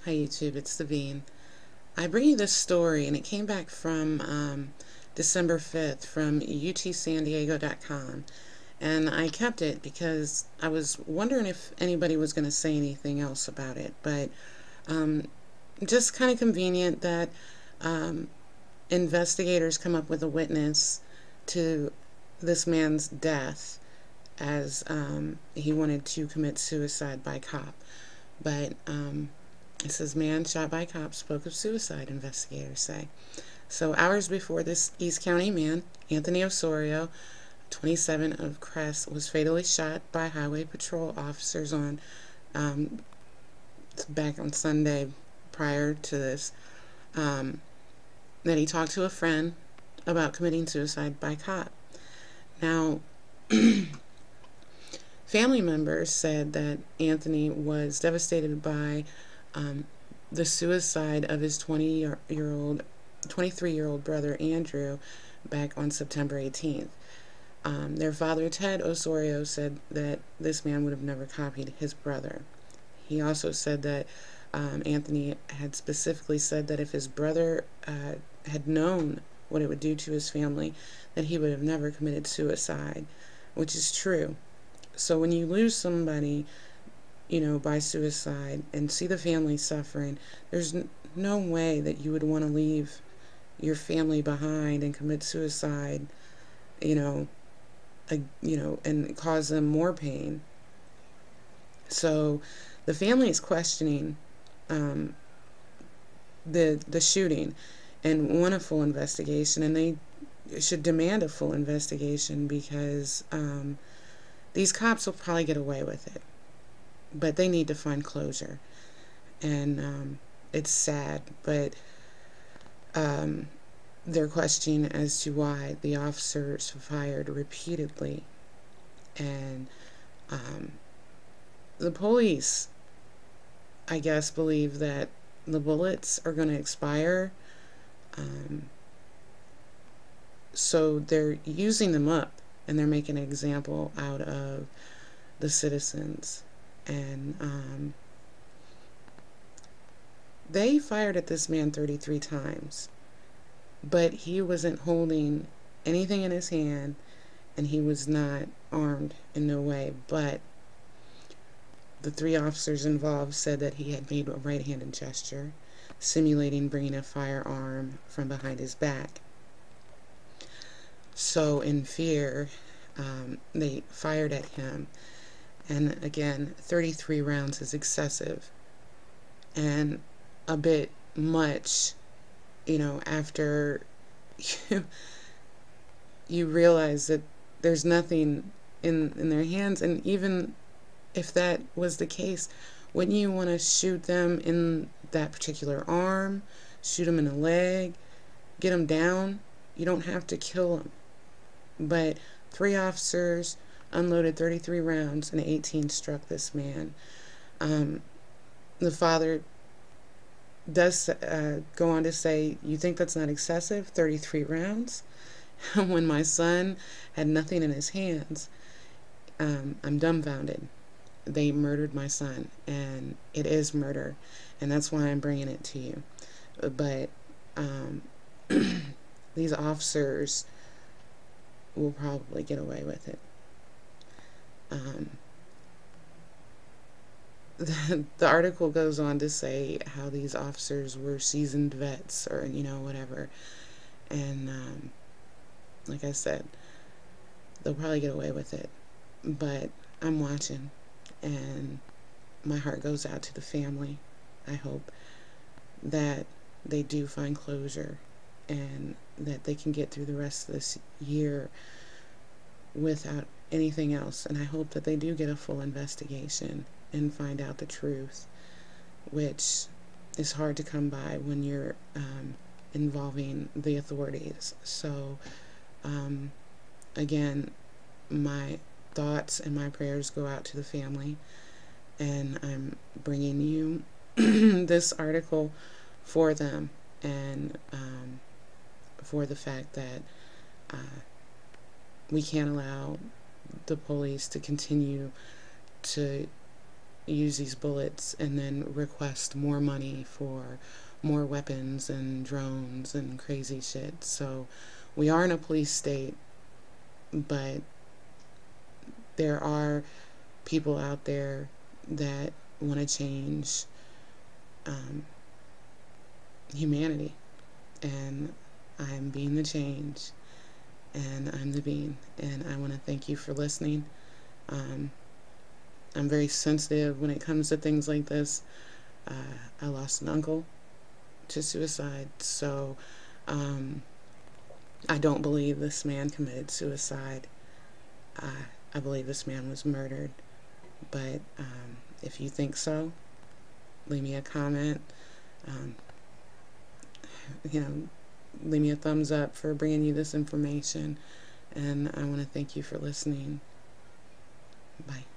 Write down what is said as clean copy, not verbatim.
Hi YouTube, it's Savine. I bring you this story, and it came back from December 5th from utsandiego.com, and I kept it because I was wondering if anybody was going to say anything else about it, but um, just kind of convenient that um, investigators come up with a witness to this man's death as he wanted to commit suicide by cop. But it says, man shot by cop spoke of suicide, investigators say. So hours before this East County man, Anthony Osorio, 27 of Crest, was fatally shot by Highway Patrol officers on um, back on Sunday prior to this, that he talked to a friend about committing suicide by cop. Now, family members said that Anthony was devastated by um, the suicide of his 23-year-old brother Andrew back on September 18th. Their father, Ted Osorio, said that this man would have never copied his brother. He also said that Anthony had specifically said that if his brother had known what it would do to his family, that he would have never committed suicide, which is true. So when you lose somebody, by suicide and see the family suffering, there's no way that you would want to leave your family behind and commit suicide, you know, and cause them more pain. So the family is questioning um, the shooting and want a full investigation, and they should demand a full investigation because these cops will probably get away with it, but they need to find closure. And it's sad, but they're questioning as to why the officers fired repeatedly. And the police, I guess, believe that the bullets are going to expire. Um, so they're using them up, and they're making an example out of the citizens. And they fired at this man 33 times, but he wasn't holding anything in his hand, and he was not armed in no way. But the three officers involved said that he had made a right-handed gesture, simulating bringing a firearm from behind his back. So in fear, they fired at him. And again, 33 rounds is excessive and a bit much, after you realize that there's nothing in their hands. And even if that was the case, wouldn't you want to shoot them in that particular arm, shoot them in the leg, get them down? You don't have to kill them. But three officers unloaded 33 rounds, and 18 struck this man. The father does go on to say, you think that's not excessive, 33 rounds? When my son had nothing in his hands, I'm dumbfounded. They murdered my son, and it is murder, and that's why I'm bringing it to you. But these officers will probably get away with it. The article goes on to say how these officers were seasoned vets, or whatever, and like I said, they'll probably get away with it. But I'm watching, and my heart goes out to the family. I hope that they do find closure, and that they can get through the rest of this year without anything else. And I hope that they do get a full investigation and find out the truth, which is hard to come by when you're involving the authorities. So again, my thoughts and my prayers go out to the family, and I'm bringing you this article for them, and for the fact that we can't allow the police to continue to use these bullets and then request more money for more weapons and drones and crazy shit. So we are in a police state, but there are people out there that want to change humanity, and I'm being the change, and I'm the bean, and I want to thank you for listening. I'm very sensitive when it comes to things like this. I lost an uncle to suicide, so I don't believe this man committed suicide. I believe this man was murdered, but if you think so, leave me a comment. Um, leave me a thumbs up for bringing you this information, and I want to thank you for listening. Bye.